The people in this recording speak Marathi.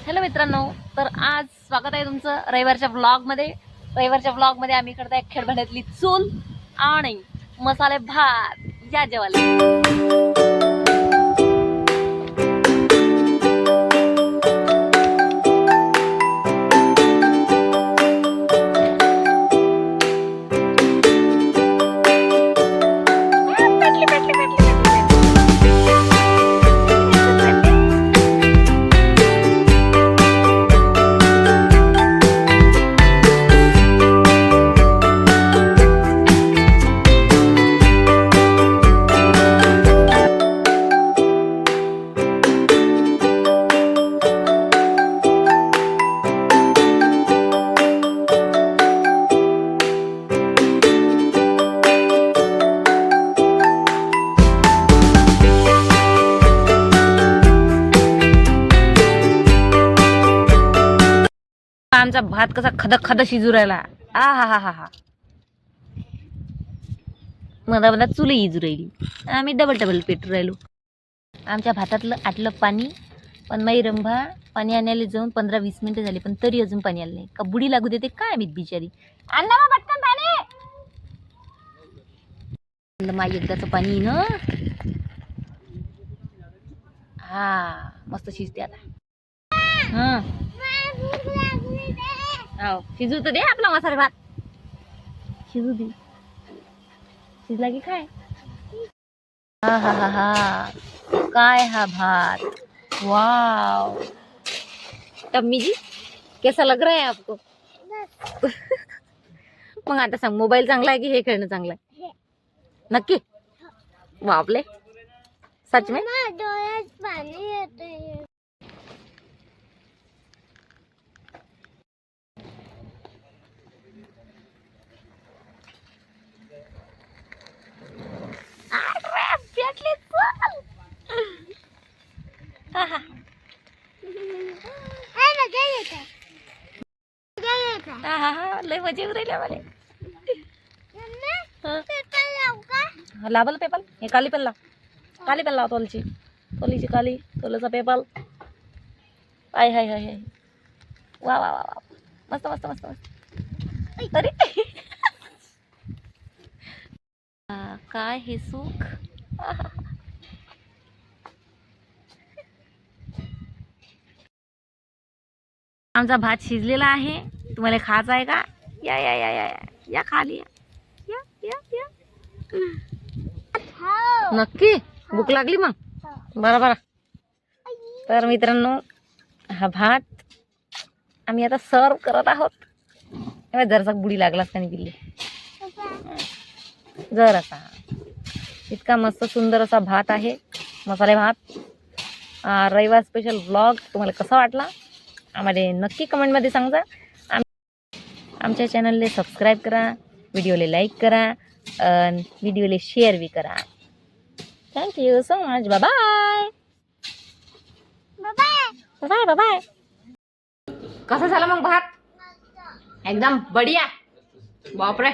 हॅलो मित्रांनो, तर आज स्वागत आहे तुमचं रविवारच्या ब्लॉगमध्ये. रविवारच्या ब्लॉगमध्ये आम्ही करताय खेळभांड्यातली चूल आणि मसाले भात या जेवायला. आमचा भात कसा खदक खद शिजू राहिला. आ हा हा हा हा मला चुली इजू राहिली. आम्ही डबल पेटू राहिलो. आमच्या भातातलं आटलं पाणी, पण माई रंभा पाणी आणायला जाऊन 15-20 मिनिटं झाली, पण तरी अजून पाणी आलं नाही. का बुडी लागू देते काय मी बिचारी. आणला मग पटकन पाणी. माई एकदाचं पाणी ना. हा मस्त शिजते आता. हा हो शिजू तर दे आपला मसाले भात. शिजू दे. शिजला की काय. हा हा हा हा काय हा भात. वाव टम्मी जी कैसा लग रहा है आपको. मग आता सांग, मोबाईल चांगला आहे की हे खेळणं चांगलं आहे. नक्की बापले सच में. डोळ्यात पाणी येते. लय मजा येऊ राहिल्या मला. लावल पेपल हे काली पण लाव. काली पण लाव. तोलीची काली तोलाचा पेपल. आय हाय हाय हाय. वा वा वा वा मस्त मस्त मस्त मस्त. अरे काय हे सुख. आमचा भात शिजलेला आहे. तुम्हाला खायचा आहे का. या या या या या खाली या या या. नक्की भूक लागली मग. बरं. तर मित्रांनो, हा भात आम्ही आता सर्व करत आहोत. जरासा बुडी लागलाच का नाही दिली जरासा. इतका मस्त सुंदर असा भात आहे, मसाले भात. रविवार स्पेशल ब्लॉग तुम्हाला कसा वाटला आम्हाला नक्की कमेंटमध्ये सांगा. आमच्या चॅनलला सबस्क्राईब करा, व्हिडिओला लाईक करा, व्हिडिओला शेअर बी करा. Thank you so much. Bye bye bye bye bye. कसं झालं मग भात. एकदम बढिया. बापरे.